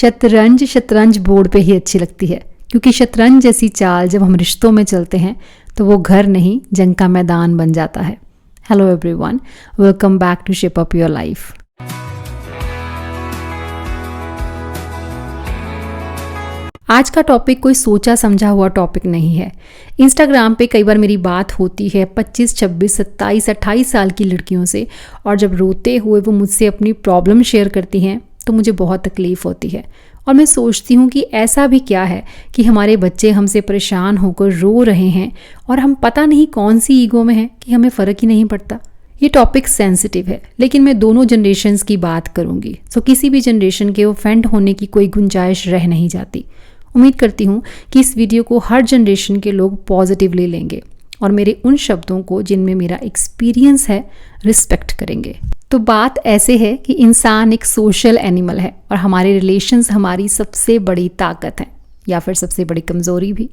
शतरंज शतरंज बोर्ड पे ही अच्छी लगती है, क्योंकि शतरंज जैसी चाल जब हम रिश्तों में चलते हैं तो वो घर नहीं जंग का मैदान बन जाता है। Hello everyone, welcome back to shape up your life. आज का टॉपिक कोई सोचा समझा हुआ टॉपिक नहीं है। इंस्टाग्राम पे कई बार मेरी बात होती है 25, 26, 27, 28 साल की लड़कियों से, और जब रोते हुए वो मुझसे अपनी प्रॉब्लम शेयर करती हैं तो मुझे बहुत तकलीफ़ होती है। और मैं सोचती हूँ कि ऐसा भी क्या है कि हमारे बच्चे हमसे परेशान होकर रो रहे हैं और हम पता नहीं कौन सी ईगो में हैं कि हमें फ़र्क ही नहीं पड़ता। ये टॉपिक सेंसिटिव है, लेकिन मैं दोनों जनरेशन्स की बात करूँगी, सो किसी भी जनरेशन के ऑफेंड होने की कोई गुंजाइश रह नहीं जाती। उम्मीद करती हूँ कि इस वीडियो को हर जनरेशन के लोग पॉजिटिवली लेंगे और मेरे उन शब्दों को जिनमें मेरा एक्सपीरियंस है रिस्पेक्ट करेंगे। तो बात ऐसे है कि इंसान एक सोशल एनिमल है और हमारे रिलेशंस हमारी सबसे बड़ी ताकत है या फिर सबसे बड़ी कमज़ोरी भी।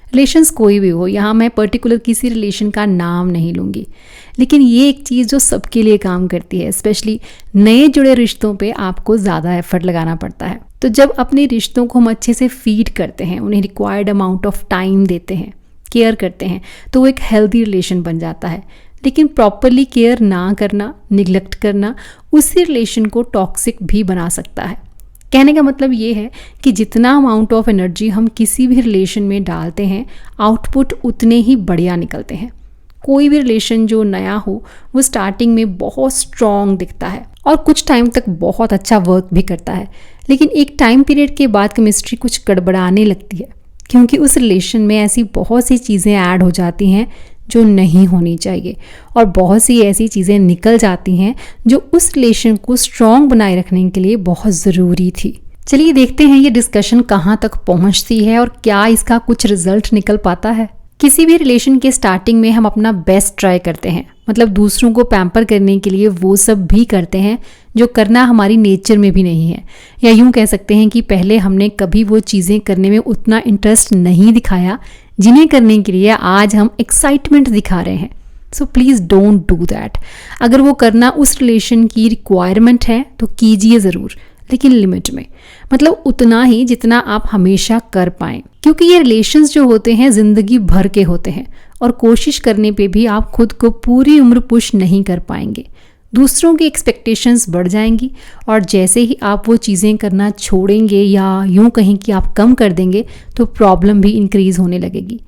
रिलेशंस कोई भी हो, यहाँ मैं पर्टिकुलर किसी रिलेशन का नाम नहीं लूँगी, लेकिन ये एक चीज़ जो सबके लिए काम करती है, स्पेशली नए जुड़े रिश्तों पे आपको ज़्यादा एफर्ट लगाना पड़ता है। तो जब अपने रिश्तों को हम अच्छे से फीड करते हैं, उन्हें रिक्वायर्ड अमाउंट ऑफ टाइम देते हैं, केयर करते हैं, तो वो एक हेल्दी रिलेशन बन जाता है। लेकिन प्रॉपरली केयर ना करना, निगलेक्ट करना उसी रिलेशन को टॉक्सिक भी बना सकता है। कहने का मतलब ये है कि जितना अमाउंट ऑफ एनर्जी हम किसी भी रिलेशन में डालते हैं, आउटपुट उतने ही बढ़िया निकलते हैं। कोई भी रिलेशन जो नया हो वो स्टार्टिंग में बहुत स्ट्रॉन्ग दिखता है और कुछ टाइम तक बहुत अच्छा वर्क भी करता है, लेकिन एक टाइम पीरियड के बाद केमिस्ट्री कुछ गड़बड़ाने लगती है, क्योंकि उस रिलेशन में ऐसी बहुत सी चीज़ें ऐड हो जाती हैं जो नहीं होनी चाहिए और बहुत सी ऐसी चीज़ें निकल जाती हैं जो उस रिलेशन को स्ट्रॉन्ग बनाए रखने के लिए बहुत ज़रूरी थी। चलिए देखते हैं ये डिस्कशन कहाँ तक पहुँचती है और क्या इसका कुछ रिजल्ट निकल पाता है। किसी भी रिलेशन के स्टार्टिंग में हम अपना बेस्ट ट्राई करते हैं, मतलब दूसरों को पैम्पर करने के लिए वो सब भी करते हैं जो करना हमारी नेचर में भी नहीं है, या यूँ कह सकते हैं कि पहले हमने कभी वो चीज़ें करने में उतना इंटरेस्ट नहीं दिखाया जिन्हें करने के लिए आज हम एक्साइटमेंट दिखा रहे हैं। So please don't do that. अगर वो करना उस रिलेशन की रिक्वायरमेंट है तो कीजिए ज़रूर, लेकिन लिमिट में, मतलब उतना ही जितना आप हमेशा कर पाएं, क्योंकि ये रिलेशंस जो होते हैं ज़िंदगी भर के होते हैं और कोशिश करने पे भी आप खुद को पूरी उम्र पुश नहीं कर पाएंगे। दूसरों की एक्सपेक्टेशंस बढ़ जाएंगी और जैसे ही आप वो चीज़ें करना छोड़ेंगे या यूँ कहें कि आप कम कर देंगे तो प्रॉब्लम भी इंक्रीज़ होने लगेगी।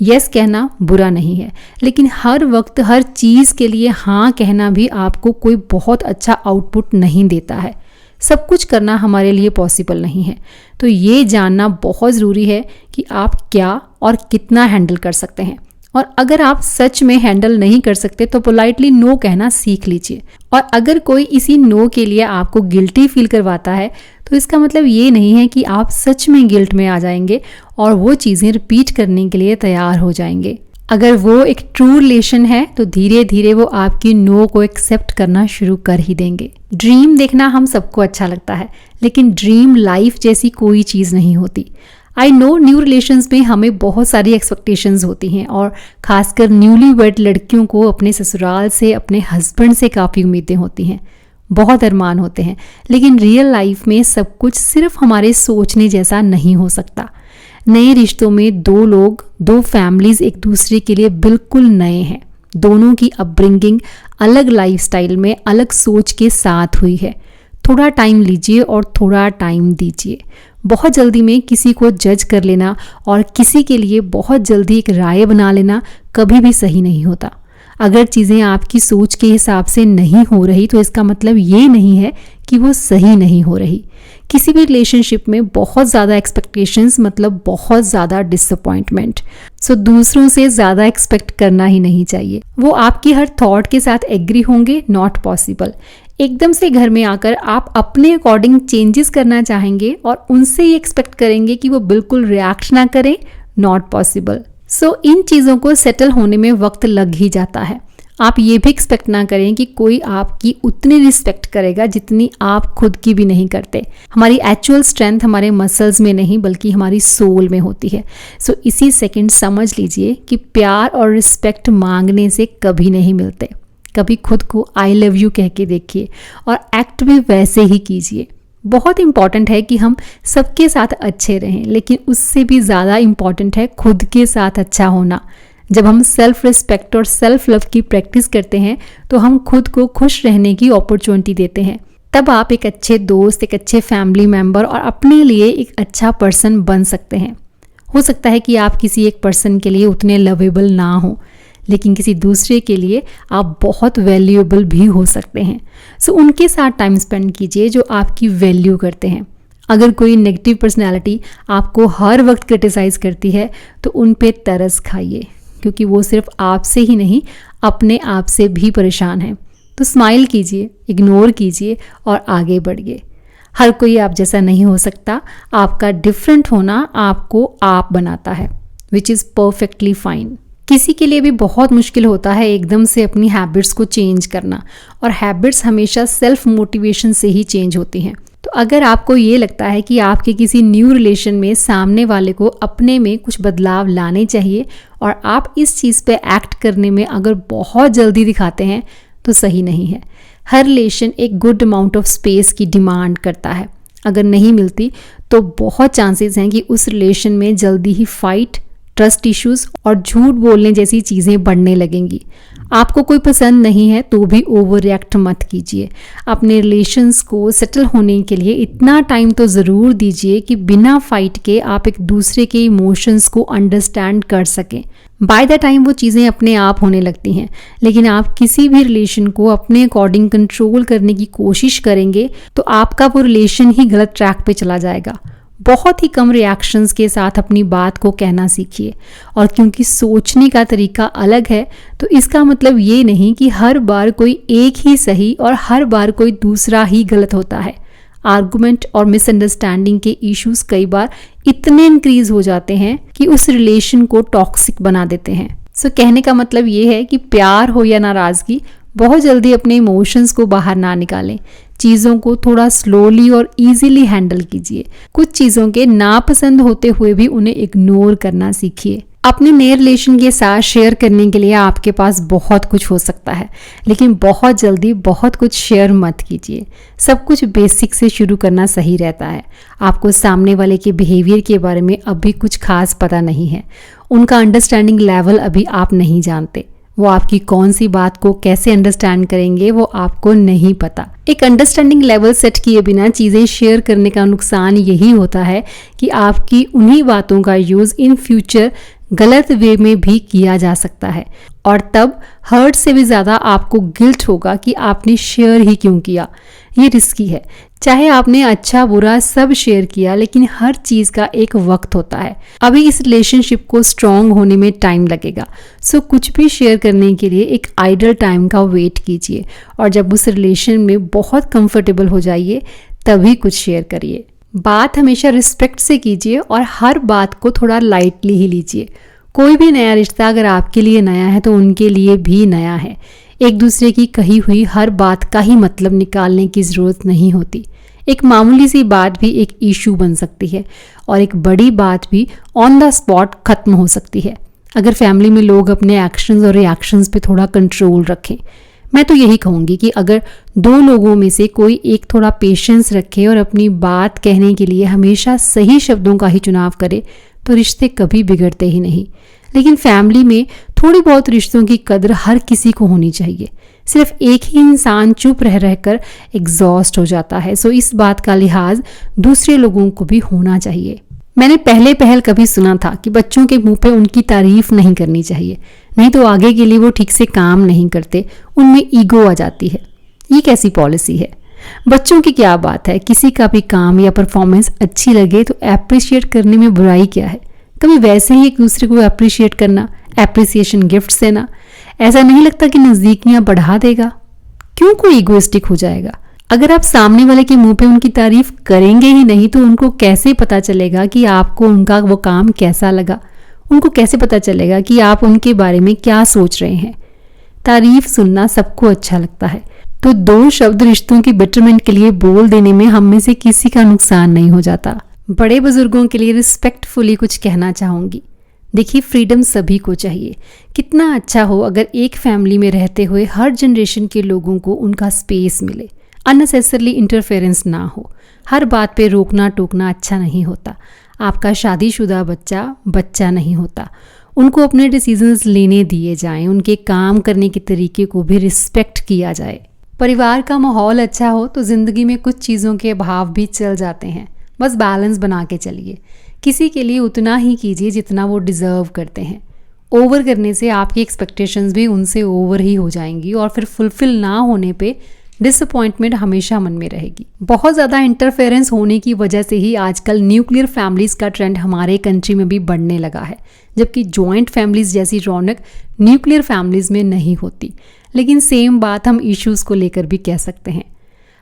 यस कहना बुरा नहीं है, लेकिन हर वक्त हर चीज़ के लिए हाँ कहना भी आपको कोई बहुत अच्छा आउटपुट नहीं देता है। सब कुछ करना हमारे लिए पॉसिबल नहीं है, तो ये जानना बहुत ज़रूरी है कि आप क्या और कितना हैंडल कर सकते हैं। और अगर आप सच में हैंडल नहीं कर सकते तो पोलाइटली नो कहना सीख लीजिए। और अगर कोई इसी नो के लिए आपको गिल्टी फील करवाता है तो इसका मतलब ये नहीं है कि आप सच में गिल्ट में आ जाएंगे और वो चीज़ें रिपीट करने के लिए तैयार हो जाएंगे। अगर वो एक ट्रू रिलेशन है तो धीरे धीरे वो आपकी नो को एक्सेप्ट करना शुरू कर ही देंगे। ड्रीम देखना हम सबको अच्छा लगता है, लेकिन ड्रीम लाइफ जैसी कोई चीज़ नहीं होती। आई नो न्यू रिलेशंस में हमें बहुत सारी एक्सपेक्टेशंस होती हैं और खासकर न्यूली वेड लड़कियों को अपने ससुराल से, अपने हस्बैंड से काफ़ी उम्मीदें होती हैं, बहुत अरमान होते हैं, लेकिन रियल लाइफ में सब कुछ सिर्फ हमारे सोचने जैसा नहीं हो सकता। नए रिश्तों में दो लोग, दो फैमिलीज़ एक दूसरे के लिए बिल्कुल नए हैं। दोनों की अपब्रिंगिंग अलग लाइफस्टाइल में अलग सोच के साथ हुई है। थोड़ा टाइम लीजिए और थोड़ा टाइम दीजिए। बहुत जल्दी में किसी को जज कर लेना और किसी के लिए बहुत जल्दी एक राय बना लेना कभी भी सही नहीं होता। अगर चीज़ें आपकी सोच के हिसाब से नहीं हो रही तो इसका मतलब ये नहीं है कि वो सही नहीं हो रही। किसी भी रिलेशनशिप में बहुत ज़्यादा एक्सपेक्टेशंस मतलब बहुत ज़्यादा डिसअपॉइंटमेंट। सो दूसरों से ज़्यादा एक्सपेक्ट करना ही नहीं चाहिए। वो आपकी हर थॉट के साथ एग्री होंगे, नॉट पॉसिबल। एकदम से घर में आकर आप अपने अकॉर्डिंग चेंजेस करना चाहेंगे और उनसे ये एक्सपेक्ट करेंगे कि वो बिल्कुल रिएक्ट ना करें, नॉट पॉसिबल। सो इन चीज़ों को सेटल होने में वक्त लग ही जाता है। आप ये भी एक्सपेक्ट ना करें कि कोई आपकी उतनी रिस्पेक्ट करेगा जितनी आप खुद की भी नहीं करते। हमारी एक्चुअल स्ट्रेंथ हमारे मसल्स में नहीं बल्कि हमारी सोल में होती है। सो इसी सेकंड समझ लीजिए कि प्यार और रिस्पेक्ट मांगने से कभी नहीं मिलते। कभी खुद को आई लव यू कह के देखिए और एक्ट भी वैसे ही कीजिए। बहुत इम्पॉर्टेंट है कि हम सबके साथ अच्छे रहें, लेकिन उससे भी ज़्यादा इम्पॉर्टेंट है खुद के साथ अच्छा होना। जब हम सेल्फ रिस्पेक्ट और सेल्फ लव की प्रैक्टिस करते हैं तो हम खुद को खुश रहने की अपॉर्चुनिटी देते हैं। तब आप एक अच्छे दोस्त, एक अच्छे फैमिली मेम्बर और अपने लिए एक अच्छा पर्सन बन सकते हैं। हो सकता है कि आप किसी एक पर्सन के लिए उतने लवेबल ना हो, लेकिन किसी दूसरे के लिए आप बहुत वैल्यूएबल भी हो सकते हैं। सो उनके साथ टाइम स्पेंड कीजिए जो आपकी वैल्यू करते हैं। अगर कोई नेगेटिव पर्सनैलिटी आपको हर वक्त क्रिटिसाइज़ करती है तो उन पे तरस खाइए, क्योंकि वो सिर्फ आपसे ही नहीं अपने आप से भी परेशान है। तो स्माइल कीजिए, इग्नोर कीजिए और आगे बढ़िए। हर कोई आप जैसा नहीं हो सकता। आपका डिफरेंट होना आपको आप बनाता है, विच इज़ परफेक्टली फाइन। किसी के लिए भी बहुत मुश्किल होता है एकदम से अपनी हैबिट्स को चेंज करना, और हैबिट्स हमेशा सेल्फ मोटिवेशन से ही चेंज होती हैं। तो अगर आपको ये लगता है कि आपके किसी न्यू रिलेशन में सामने वाले को अपने में कुछ बदलाव लाने चाहिए और आप इस चीज़ पे एक्ट करने में अगर बहुत जल्दी दिखाते हैं तो सही नहीं है। हर रिलेशन एक गुड अमाउंट ऑफ स्पेस की डिमांड करता है। अगर नहीं मिलती तो बहुत चांसेस हैं कि उस रिलेशन में जल्दी ही फाइट, ट्रस्ट इश्यूज और झूठ बोलने जैसी चीज़ें बढ़ने लगेंगी। आपको कोई पसंद नहीं है तो भी ओवर रिएक्ट मत कीजिए। अपने रिलेशंस को सेटल होने के लिए इतना टाइम तो ज़रूर दीजिए कि बिना फाइट के आप एक दूसरे के इमोशंस को अंडरस्टैंड कर सकें। बाय द टाइम वो चीज़ें अपने आप होने लगती हैं, लेकिन आप किसी भी रिलेशन को अपने अकॉर्डिंग कंट्रोल करने की कोशिश करेंगे तो आपका वो रिलेशन ही गलत ट्रैक पे चला जाएगा। बहुत ही कम रिएक्शंस के साथ अपनी बात को कहना सीखिए। और क्योंकि सोचने का तरीका अलग है तो इसका मतलब ये नहीं कि हर बार कोई एक ही सही और हर बार कोई दूसरा ही गलत होता है। आर्गुमेंट और मिसअंडरस्टैंडिंग के इश्यूज कई बार इतने इंक्रीज हो जाते हैं कि उस रिलेशन को टॉक्सिक बना देते हैं। सो कहने का मतलब ये है कि प्यार हो या नाराज़गी, बहुत जल्दी अपने इमोशंस को बाहर ना निकालें। चीज़ों को थोड़ा स्लोली और इजीली हैंडल कीजिए। कुछ चीज़ों के नापसंद होते हुए भी उन्हें इग्नोर करना सीखिए। अपने नए रिलेशन के साथ शेयर करने के लिए आपके पास बहुत कुछ हो सकता है, लेकिन बहुत जल्दी बहुत कुछ शेयर मत कीजिए। सब कुछ बेसिक से शुरू करना सही रहता है। आपको सामने वाले के बिहेवियर के बारे में अभी कुछ खास पता नहीं है। उनका अंडरस्टैंडिंग लेवल अभी आप नहीं जानते। वो आपकी कौन सी बात को कैसे अंडरस्टैंड करेंगे वो आपको नहीं पता। एक अंडरस्टैंडिंग लेवल सेट किए बिना चीज़ें शेयर करने का नुकसान यही होता है कि आपकी उन्हीं बातों का यूज़ इन फ्यूचर गलत वे में भी किया जा सकता है, और तब हर्ट से भी ज़्यादा आपको गिल्ट होगा कि आपने शेयर ही क्यों किया। ये रिस्की है। चाहे आपने अच्छा बुरा सब शेयर किया, लेकिन हर चीज़ का एक वक्त होता है। अभी इस रिलेशनशिप को स्ट्रॉन्ग होने में टाइम लगेगा। सो कुछ भी शेयर करने के लिए एक आइडल टाइम का वेट कीजिए, और जब उस रिलेशन में बहुत कंफर्टेबल हो जाइए तभी कुछ शेयर करिए। बात हमेशा रिस्पेक्ट से कीजिए और हर बात को थोड़ा लाइटली ही लीजिए। कोई भी नया रिश्ता अगर आपके लिए नया है तो उनके लिए भी नया है। एक दूसरे की कही हुई हर बात का ही मतलब निकालने की ज़रूरत नहीं होती। एक मामूली सी बात भी एक इशू बन सकती है, और एक बड़ी बात भी ऑन द स्पॉट खत्म हो सकती है। अगर फैमिली में लोग अपने एक्शंस और रिएक्शंस पे थोड़ा कंट्रोल रखें। मैं तो यही कहूँगी कि अगर दो लोगों में से कोई एक थोड़ा पेशेंस रखे और अपनी बात कहने के लिए हमेशा सही शब्दों का ही चुनाव करे तो रिश्ते कभी बिगड़ते ही नहीं। लेकिन फैमिली में थोड़ी बहुत रिश्तों की कदर हर किसी को होनी चाहिए। सिर्फ एक ही इंसान चुप रह रहकर एग्जॉस्ट हो जाता है। सो इस बात का लिहाज दूसरे लोगों को भी होना चाहिए। मैंने पहल कभी सुना था कि बच्चों के मुंह पे उनकी तारीफ नहीं करनी चाहिए, नहीं तो आगे के लिए वो ठीक से काम नहीं करते, उनमें ईगो आ जाती है। ये कैसी पॉलिसी है? बच्चों की क्या बात है, किसी का भी काम या परफॉर्मेंस अच्छी लगे तो एप्रिशिएट करने में बुराई क्या है? कभी वैसे ही एक दूसरे को अप्रिशिएट करना, एप्रिसिएशन गिफ्ट देना, ऐसा नहीं लगता कि नज़दीकियाँ बढ़ा देगा? क्यों कोई ईगोइस्टिक हो जाएगा? अगर आप सामने वाले के मुंह पे उनकी तारीफ करेंगे ही नहीं तो उनको कैसे पता चलेगा कि आपको उनका वो काम कैसा लगा? उनको कैसे पता चलेगा कि आप उनके बारे में क्या सोच रहे हैं? तारीफ सुनना सबको अच्छा लगता है, तो दो शब्द रिश्तों की बेटरमेंट के लिए बोल देने में हम में से किसी का नुकसान नहीं हो जाता। बड़े बुजुर्गों के लिए रिस्पेक्टफुली कुछ कहना चाहूँगी। देखिए, फ्रीडम सभी को चाहिए। कितना अच्छा हो अगर एक फैमिली में रहते हुए हर जनरेशन के लोगों को उनका स्पेस मिले, अननेसेसरली इंटरफेरेंस ना हो। हर बात पे रोकना टोकना अच्छा नहीं होता। आपका शादीशुदा बच्चा बच्चा नहीं होता। उनको अपने डिसीजंस लेने दिए जाएं, उनके काम करने के तरीके को भी रिस्पेक्ट किया जाए। परिवार का माहौल अच्छा हो तो ज़िंदगी में कुछ चीज़ों के अभाव भी चल जाते हैं। बस बैलेंस बना के चलिए। किसी के लिए उतना ही कीजिए जितना वो डिज़र्व करते हैं। ओवर करने से आपकी एक्सपेक्टेशंस भी उनसे ओवर ही हो जाएंगी और फिर फुलफिल ना होने पे डिसअपॉइंटमेंट हमेशा मन में रहेगी। बहुत ज़्यादा इंटरफेरेंस होने की वजह से ही आजकल न्यूक्लियर फैमिलीज़ का ट्रेंड हमारे कंट्री में भी बढ़ने लगा है, जबकि जॉइंट फैमिलीज़ जैसी रौनक न्यूक्लियर फैमिलीज़ में नहीं होती। लेकिन सेम बात हम इश्यूज़ को लेकर भी कह सकते हैं।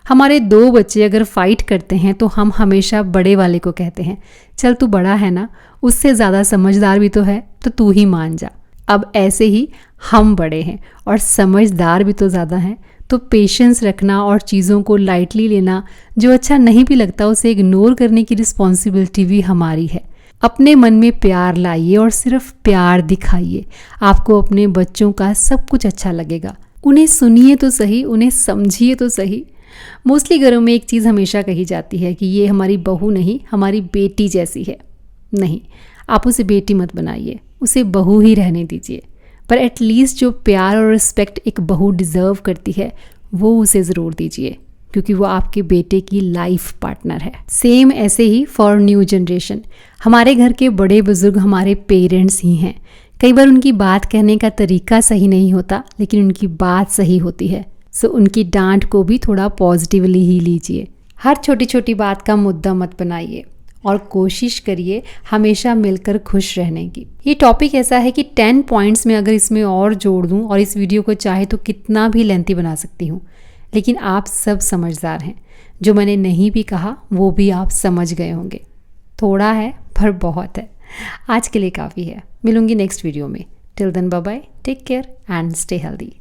हमारे 2 बच्चे अगर फाइट करते हैं तो हम हमेशा बड़े वाले को कहते हैं, चल तू बड़ा है ना, उससे ज़्यादा समझदार भी तो है, तो तू ही मान जा। अब ऐसे ही हम बड़े हैं और समझदार भी तो ज़्यादा हैं, तो पेशेंस रखना और चीज़ों को लाइटली लेना, जो अच्छा नहीं भी लगता उसे इग्नोर करने की रिस्पॉन्सिबिलिटी भी हमारी है। अपने मन में प्यार लाइए और सिर्फ प्यार दिखाइए। आपको अपने बच्चों का सब कुछ अच्छा लगेगा। उन्हें सुनिए तो सही, उन्हें समझिए तो सही। मोस्टली घरों में एक चीज़ हमेशा कही जाती है कि ये हमारी बहू नहीं, हमारी बेटी जैसी है। नहीं, आप उसे बेटी मत बनाइए, उसे बहू ही रहने दीजिए। पर एटलीस्ट जो प्यार और रिस्पेक्ट एक बहू डिज़र्व करती है वो उसे ज़रूर दीजिए, क्योंकि वो आपके बेटे की लाइफ पार्टनर है। सेम ऐसे ही फॉर न्यू जनरेशन, हमारे घर के बड़े बुजुर्ग हमारे पेरेंट्स ही हैं। कई बार उनकी बात कहने का तरीका सही नहीं होता, लेकिन उनकी बात सही होती है। सो उनकी डांट को भी थोड़ा पॉजिटिवली ही लीजिए। हर छोटी छोटी बात का मुद्दा मत बनाइए और कोशिश करिए हमेशा मिलकर खुश रहने की। ये टॉपिक ऐसा है कि 10 पॉइंट्स में अगर इसमें और जोड़ दूं और इस वीडियो को चाहे तो कितना भी लेंथी बना सकती हूँ, लेकिन आप सब समझदार हैं। जो मैंने नहीं भी कहा वो भी आप समझ गए होंगे। थोड़ा है पर बहुत है। आज के लिए काफ़ी है। मिलूंगी नेक्स्ट वीडियो में। Till then bye bye, take care and stay healthy.